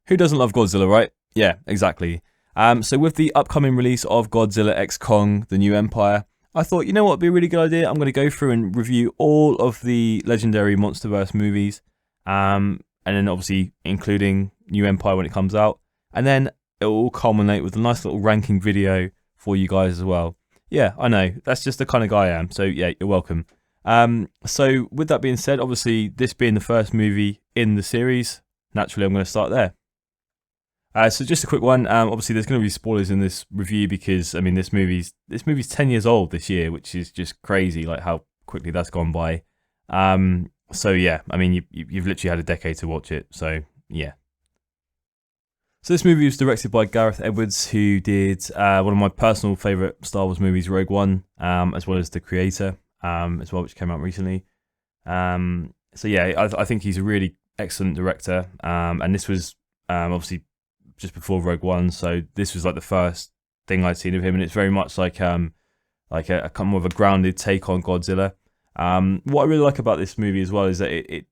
Who doesn't love Godzilla, right? Yeah, exactly. So with the upcoming release of Godzilla X Kong: The New Empire, I thought, you know what would be a really good idea? I'm going to go through and review all of the legendary MonsterVerse movies, and then obviously including New Empire when it comes out, and then it will all culminate with a nice little ranking video for you guys as well. Yeah, I know, that's just the kind of guy I am, so yeah, you're welcome. So with that being said, obviously this being the first movie in the series, naturally I'm going to start there. So just a quick one. Obviously, there's going to be spoilers in this review because I mean this movie's 10 years old this year, which is just crazy. Like how quickly that's gone by. So yeah, I mean you've literally had a decade to watch it. So yeah. So this movie was directed by Gareth Edwards, who did one of my personal favorite Star Wars movies, Rogue One, as well as The Creator, as well, which came out recently. So yeah, I think he's a really excellent director. And this was obviously just before Rogue One, so this was like the first thing I'd seen of him, and it's very much like a kind of a grounded take on Godzilla. What I really like about this movie as well is that it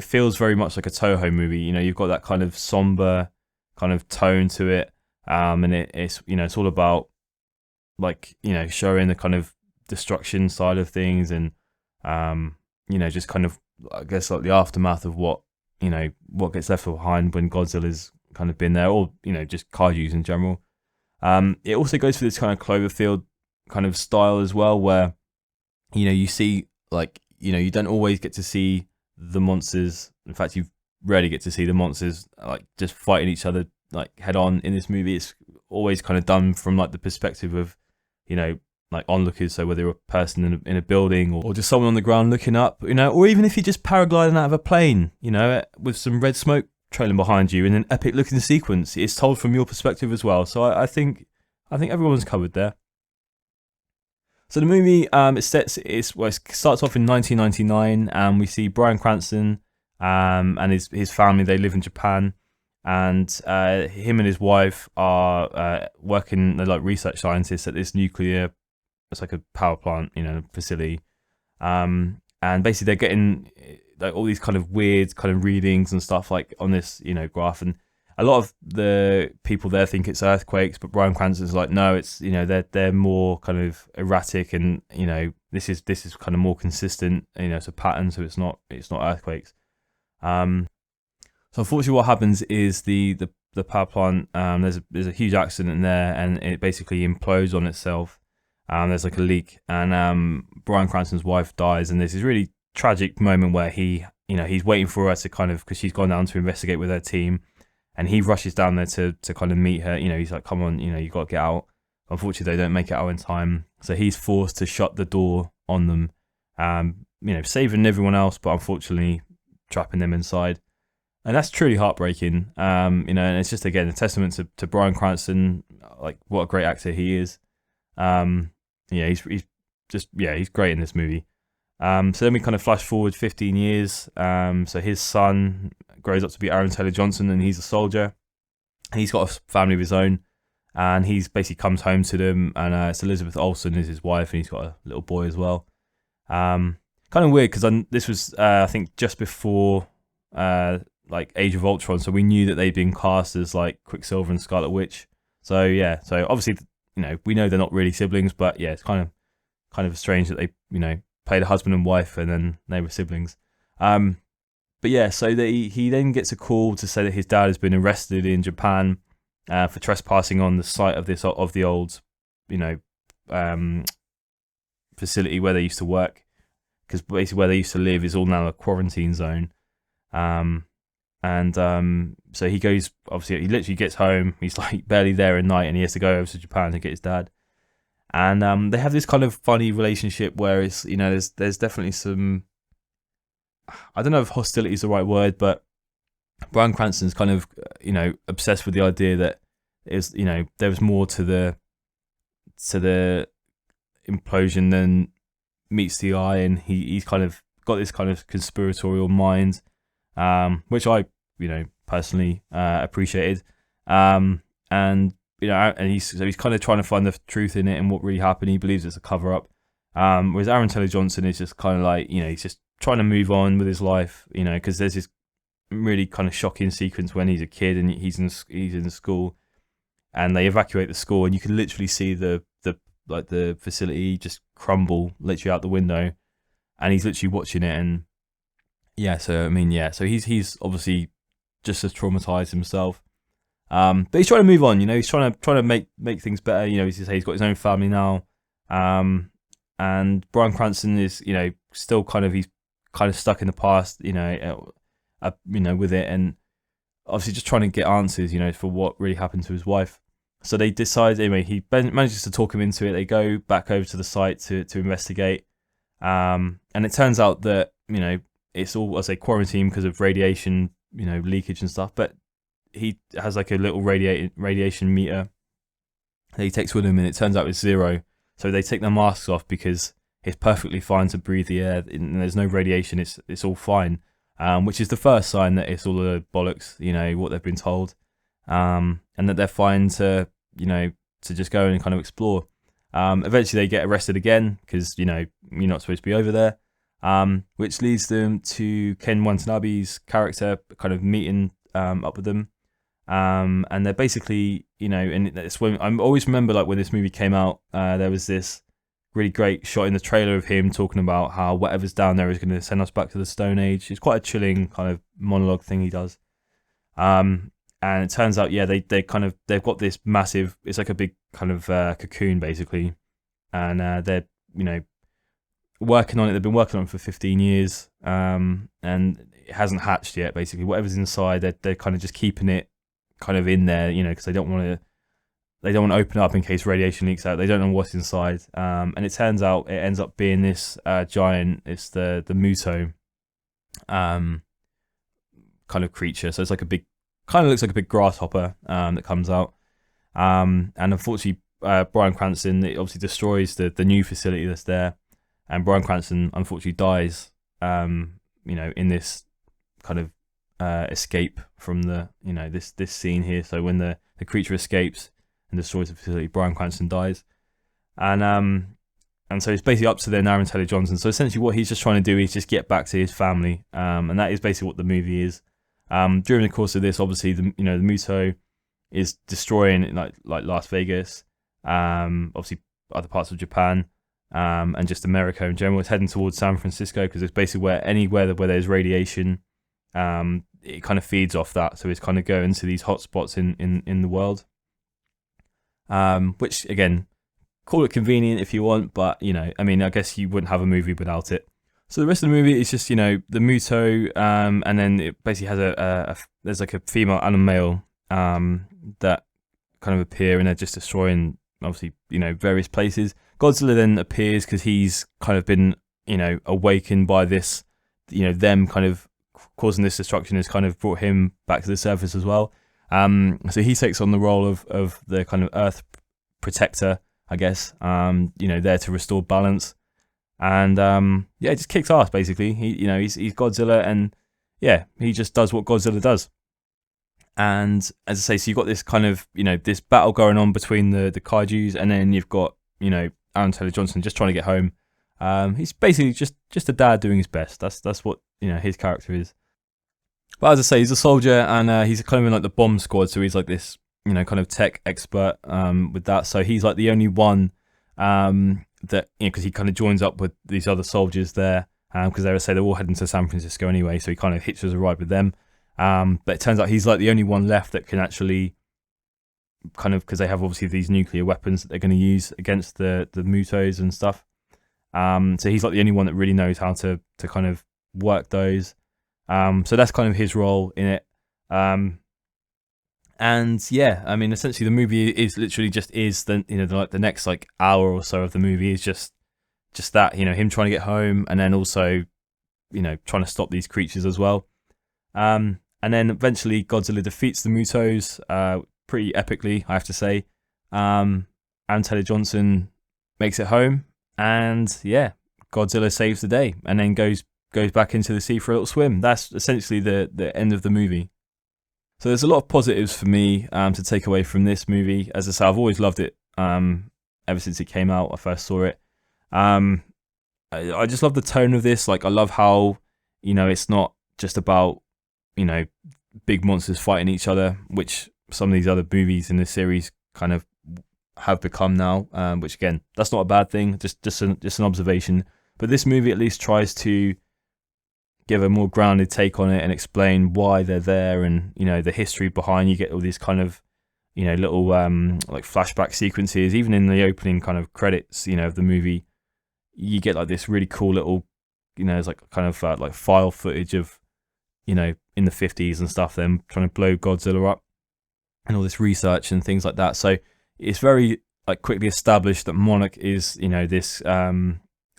feels very much like a Toho movie. You know, you've got that kind of somber kind of tone to it, and it's it's all about like showing the kind of destruction side of things, and just kind of I guess like the aftermath of what gets left behind when Godzilla's kind of been there, or just kaijus in general. It also goes for this kind of Cloverfield kind of style as well, where you see like you don't always get to see the monsters. In fact, you rarely get to see the monsters like just fighting each other like head on in this movie. It's always kind of done from like the perspective of like onlookers, so whether you're a person in a building or just someone on the ground looking up, or even if you're just paragliding out of a plane, with some red smoke trailing behind you in an epic looking sequence, it's told from your perspective as well. So I think everyone's covered there. So the movie it starts off in 1999, and we see Bryan Cranston and his family. They live in Japan, and him and his wife are working. They're like research scientists at this nuclear. It's like a power plant, facility. And basically they're getting like all these kind of weird kind of readings and stuff like on this, graph. And a lot of the people there think it's earthquakes, but Bryan Cranston's like, no, it's, they're more kind of erratic, and, this is kind of more consistent, it's a pattern, so it's not earthquakes. So unfortunately what happens is the power plant, there's a huge accident in there, and it basically implodes on itself. There's like a leak, and Bryan Cranston's wife dies, and there's this really tragic moment where he's waiting for her to kind of, because she's gone down to investigate with her team, and he rushes down there to kind of meet her. He's like, come on, you got to get out. Unfortunately, they don't make it out in time, so he's forced to shut the door on them, saving everyone else, but unfortunately trapping them inside. And that's truly heartbreaking, and it's just, again, a testament to Bryan Cranston, like what a great actor he is. He's great in this movie. So then we kind of flash forward 15 years. So his son grows up to be Aaron Taylor-Johnson, and he's a soldier. He's got a family of his own, and he's basically comes home to them, and it's Elizabeth Olsen is his wife, and he's got a little boy as well. Kind of weird because this was I think just before like Age of Ultron, so we knew that they'd been cast as like Quicksilver and Scarlet Witch. So yeah, so obviously we know they're not really siblings, but yeah, it's kind of strange that they played a husband and wife and then they were siblings. But yeah, so he then gets a call to say that his dad has been arrested in Japan for trespassing on the site of the old facility where they used to work, because basically where they used to live is all now a quarantine zone. So he goes, obviously he literally gets home, he's like barely there at night, and he has to go over to Japan to get his dad. And they have this kind of funny relationship where it's, there's definitely some, I don't know if hostility is the right word, but Bryan Cranston's kind of, obsessed with the idea that there was more to the implosion than meets the eye, and he's kind of got this kind of conspiratorial mind, which I, personally appreciated. And he's kind of trying to find the truth in it and what really happened. He believes it's a cover up. Whereas Aaron Taylor-Johnson is just kind of like, he's just trying to move on with his life, because there's this really kind of shocking sequence when he's a kid and he's in school, and they evacuate the school, and you can literally see the facility just crumble literally out the window, and he's literally watching it. And yeah, so I mean, yeah, so he's obviously just as traumatized himself. But he's trying to move on, he's trying to make things better. He's got his own family now. And Bryan Cranston is, still he's kind of stuck in the past, with it, and obviously just trying to get answers, for what really happened to his wife. So they decide, anyway, he manages to talk him into it. They go back over to the site to investigate. And it turns out that, it's all, as I say, quarantine because of radiation, leakage and stuff. But he has like a little radiation meter that he takes with him, and it turns out it's 0. So they take their masks off because it's perfectly fine to breathe the air, and there's no radiation. It's all fine, which is the first sign that it's all a bollocks, what they've been told, and that they're fine to just go and kind of explore. Eventually they get arrested again because you're not supposed to be over there, which leads them to Ken Watanabe's character kind of meeting up with them. And they're basically, and it's when I always remember, like, when this movie came out, there was this really great shot in the trailer of him talking about how whatever's down there is going to send us back to the Stone Age. It's quite a chilling kind of monologue thing he does. And it turns out, yeah, they've got this massive, it's like a big kind of cocoon basically, and they're working on it. They've been working on it for 15 years, and it hasn't hatched yet. Basically, whatever's inside, they're kind of just keeping it kind of in there, because they don't want to open up in case radiation leaks out. They don't know what's inside, and it turns out it ends up being this giant. It's the Muto kind of creature. So it's like a big, kind of looks like a big grasshopper that comes out. And unfortunately, Bryan Cranston, it obviously destroys the new facility that's there, and Bryan Cranston unfortunately dies. In this kind of escape from the this scene here. So when the creature escapes and destroys the facility, Bryan Cranston dies, and so it's basically up to then Aaron Taylor Johnson. So essentially, what he's just trying to do is just get back to his family, and that is basically what the movie is. During the course of this, obviously, the Muto is destroying like Las Vegas, obviously other parts of Japan, and just America in general. It's heading towards San Francisco because it's basically anywhere where there's radiation, it kind of feeds off that. So it's kind of going to these hotspots in the world, which again, call it convenient if you want, but I guess you wouldn't have a movie without it. So the rest of the movie is just the Muto, and then it basically has there's like a female and a male that kind of appear, and they're just destroying obviously various places. Godzilla then appears because he's kind of been awakened by this, them kind of causing this destruction has kind of brought him back to the surface as well. So he takes on the role of the kind of Earth protector, I guess. There to restore balance, and it just kicks ass basically. He's Godzilla, and yeah, he just does what Godzilla does. And as I say, so you've got this kind of this battle going on between the kaijus, and then you've got Aaron Taylor Johnson just trying to get home. He's basically just a dad doing his best. That's what his character is. But as I say, he's a soldier, and he's kind of in like the bomb squad, so he's like this kind of tech expert with that. So he's like the only one that because he kind of joins up with these other soldiers there, because they're all heading to San Francisco anyway. So he kind of hitches a ride with them. But it turns out he's like the only one left that can actually kind of, because they have obviously these nuclear weapons that they're going to use against the Mutos and stuff. So he's like the only one that really knows how to kind of work those. So that's kind of his role in it. And yeah, I mean, essentially the movie is literally just the next like hour or so of the movie is just that, him trying to get home, and then also, trying to stop these creatures as well. And then eventually Godzilla defeats the Mutos, pretty epically, I have to say. And Taylor Johnson makes it home, and yeah, Godzilla saves the day, and then goes back into the sea for a little swim. That's essentially the end of the movie. So there's a lot of positives for me to take away from this movie. As I say, I've always loved it ever since it came out. I first saw it. I just love the tone of this. Like, I love how it's not just about you know, big monsters fighting each other, which some of these other movies in this series kind of have become now. Which again, that's not a bad thing. Just an observation. But this movie at least tries to give a more grounded take on it and explain why they're there, and you know, the history behind. You get all these kind of, you know, little like flashback sequences. Even in the opening kind of credits, you know, of the movie, you get like this really cool little, you know, it's like kind of like file footage of, you know, in the 50s and stuff, them trying to blow Godzilla up and all this research and things like that. So it's very like quickly established that Monarch is, you know, this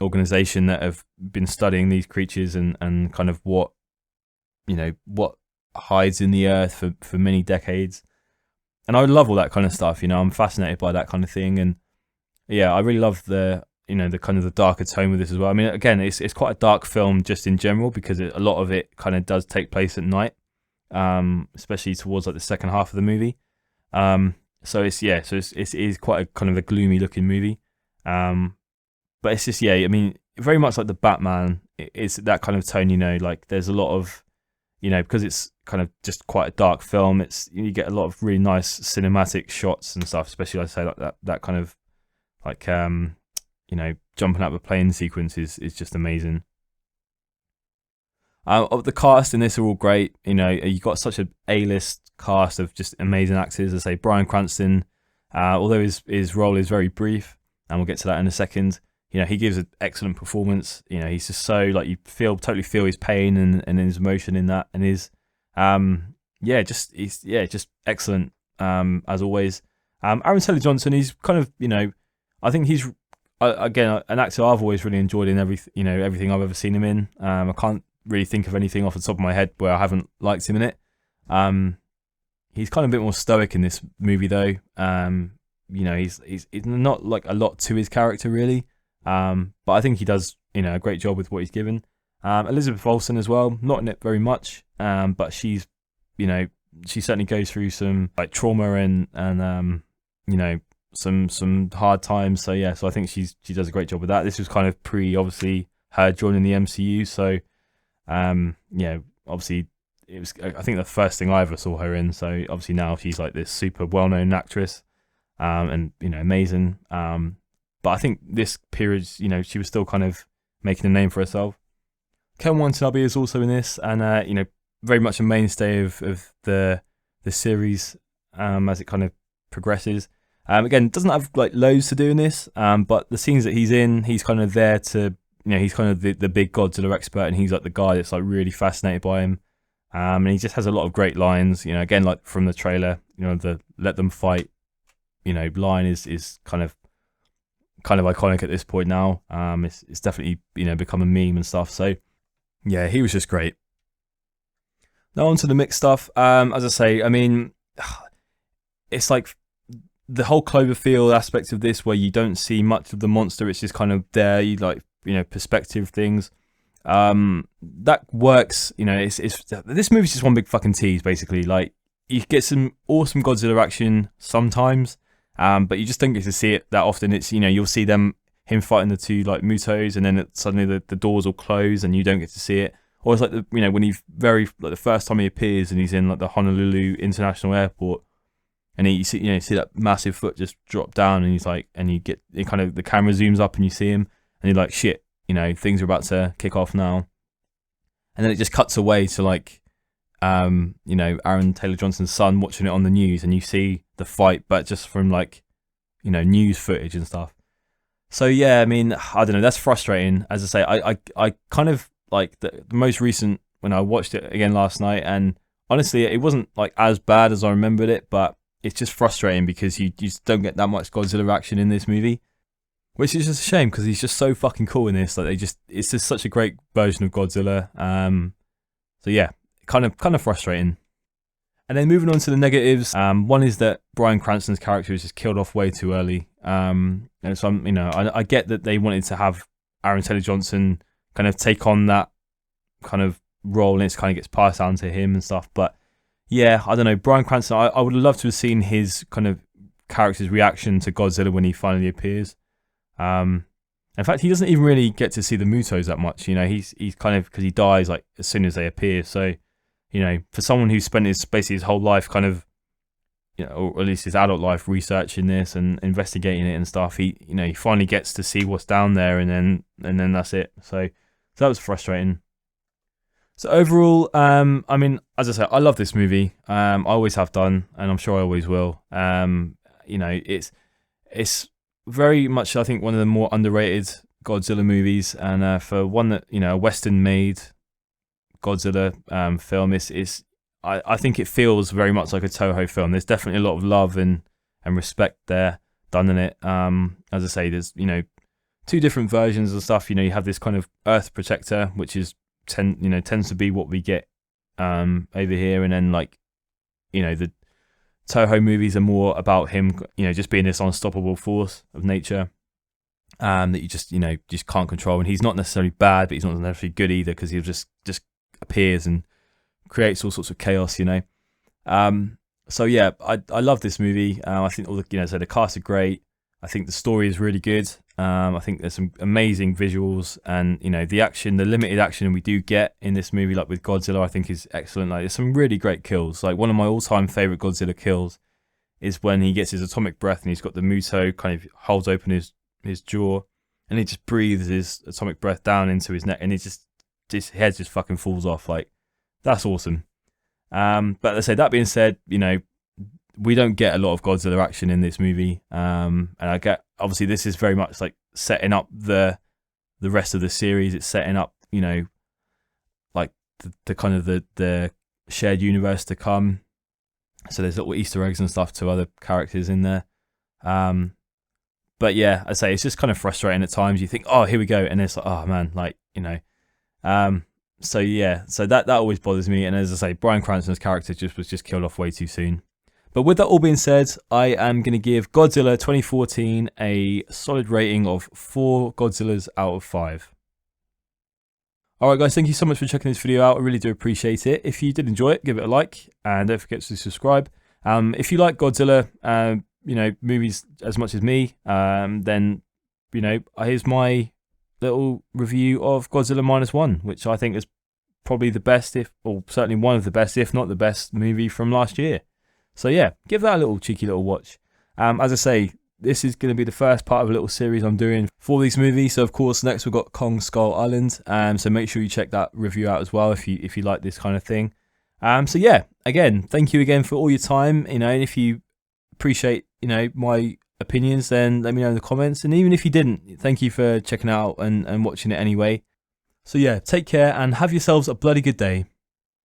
organization that have been studying these creatures and kind of what, you know, what hides in the earth for many decades. And I love all that kind of stuff, you know, I'm fascinated by that kind of thing. And yeah, I really love the, you know, the kind of the darker tone with this as well. I mean, again, it's quite a dark film just in general, because a lot of it kind of does take place at night, especially towards like the second half of the movie. So it is quite a kind of a gloomy looking movie. But it's just, yeah, I mean, very much like the Batman, it's that kind of tone, you know, like there's a lot of, you know, because it's kind of just quite a dark film, you get a lot of really nice cinematic shots and stuff, especially I'd say like that kind of like, you know, jumping out of a plane sequence is just amazing. The cast in this are all great. You know, you got such an A-list cast of just amazing actors. I say Bryan Cranston, although his role is very brief, and we'll get to that in a second. You know, he gives an excellent performance. You know, he's just so like you totally feel his pain and his emotion in that, and he's just excellent as always. Aaron Taylor Johnson, he's kind of, you know, I think he's again an actor I've always really enjoyed in everything I've ever seen him in. I can't really think of anything off the top of my head where I haven't liked him in it. He's kind of a bit more stoic in this movie though. You know, he's not like a lot to his character really. But I think he does, you know, a great job with what he's given. Elizabeth Olsen as well, not in it very much, but she's, you know, she certainly goes through some like trauma and you know, some hard times. So yeah, so I think she does a great job with that. This was kind of obviously her joining the MCU. So yeah, obviously it was, I think, the first thing I ever saw her in. So obviously now she's like this super well-known actress, and you know, amazing. But I think this period, you know, she was still kind of making a name for herself. Ken Watanabe is also in this, and you know, very much a mainstay of the series as it kind of progresses. Again, doesn't have like loads to do in this, but the scenes that he's in, he's kind of there to, you know, he's kind of the big Godzilla expert, and he's like the guy that's like really fascinated by him. And he just has a lot of great lines, you know, again, like from the trailer, you know, the "let them fight," you know, line is kind of iconic at this point now. It's definitely, you know, become a meme and stuff. So yeah, he was just great. Now on to the mixed stuff. As I say, I mean, it's like the whole Cloverfield aspect of this, where you don't see much of the monster. It's just kind of there. You like, you know, perspective things. That works. You know, it's this movie's just one big fucking tease, basically. Like, you get some awesome Godzilla action sometimes, but you just don't get to see it that often. It's, you know, you'll see him fighting the two like Mutos, and then suddenly the doors will close and you don't get to see it. Or it's like you know, when the first time he appears and he's in like the Honolulu International Airport, and you see that massive foot just drop down, and he's like, and the camera zooms up and you see him, and you're like, shit, you know, things are about to kick off now. And then it just cuts away to like, you know, Aaron Taylor Johnson's son watching it on the news, and you see the fight, but just from like, you know, news footage and stuff. So yeah, I mean, I don't know, that's frustrating. As I say, I kind of like the most recent, when I watched it again last night, and honestly, it wasn't like as bad as I remembered it, but it's just frustrating because you just don't get that much Godzilla action in this movie, which is just a shame because he's just so fucking cool in this. Like, it's just such a great version of Godzilla. So yeah, kind of frustrating. And then moving on to the negatives, one is that Bryan Cranston's character is just killed off way too early. And so you know, I get that they wanted to have Aaron Taylor Johnson kind of take on that kind of role, and it kind of gets passed down to him and stuff. But yeah, I don't know, Bryan Cranston, I would love to have seen his kind of character's reaction to Godzilla when he finally appears. In fact, he doesn't even really get to see the Mutos that much. You know, he's kind of, because he dies like as soon as they appear. So, you know, for someone who spent basically his whole life kind of, you know, or at least his adult life researching this and investigating it and stuff, he, you know, he finally gets to see what's down there, and then that's it. So that was frustrating. So overall, I mean, as I said, I love this movie. I always have done, and I'm sure I always will. You know, it's very much, I think, one of the more underrated Godzilla movies, and for one that, you know, a Western-made Godzilla film, I think it feels very much like a Toho film. There's definitely a lot of love and respect there done in it. As I say, there's, you know, two different versions of stuff. You know, you have this kind of Earth Protector, which is tends to be what we get over here, and then, like, you know, the Toho movies are more about him, you know, just being this unstoppable force of nature that you just, you know, just can't control. And he's not necessarily bad, but he's not necessarily good either, because he just appears and creates all sorts of chaos, you know. So yeah, I love this movie. I think all the, you know, so the cast are great. I think the story is really good. I think there's some amazing visuals, and, you know, the action, the limited action we do get in this movie, like with Godzilla, I think is excellent. Like, there's some really great kills. Like, one of my all-time favorite Godzilla kills is when he gets his atomic breath and he's got the Muto kind of holds open his jaw, and he just breathes his atomic breath down into his neck, and his head just fucking falls off. Like, that's awesome. But let's say, that being said, you know, we don't get a lot of Godzilla action in this movie, and I get, obviously, this is very much like setting up the rest of the series. It's setting up, you know, like the kind of the shared universe to come. So there's little Easter eggs and stuff to other characters in there. But yeah, I say it's just kind of frustrating at times. You think, oh, here we go, and it's like, oh man, like, you know. So yeah, so that always bothers me. And as I say, Bryan Cranston's character was just killed off way too soon. But with that all being said, I am going to give Godzilla 2014 a solid rating of 4 Godzillas out of 5. Alright guys, thank you so much for checking this video out. I really do appreciate it. If you did enjoy it, give it a like, and don't forget to subscribe. If you like Godzilla, you know, movies as much as me, then, you know, here's my little review of Godzilla -1, which I think is probably the best, or certainly one of the best, if not the best movie from last year. So yeah, give that a little cheeky little watch. As I say, this is going to be the first part of a little series I'm doing for these movies. So of course, next we've got Kong Skull Island. So make sure you check that review out as well if you like this kind of thing. So yeah, again, thank you again for all your time. You know, and if you appreciate, you know, my opinions, then let me know in the comments. And even if you didn't, thank you for checking out and watching it anyway. So yeah, take care and have yourselves a bloody good day.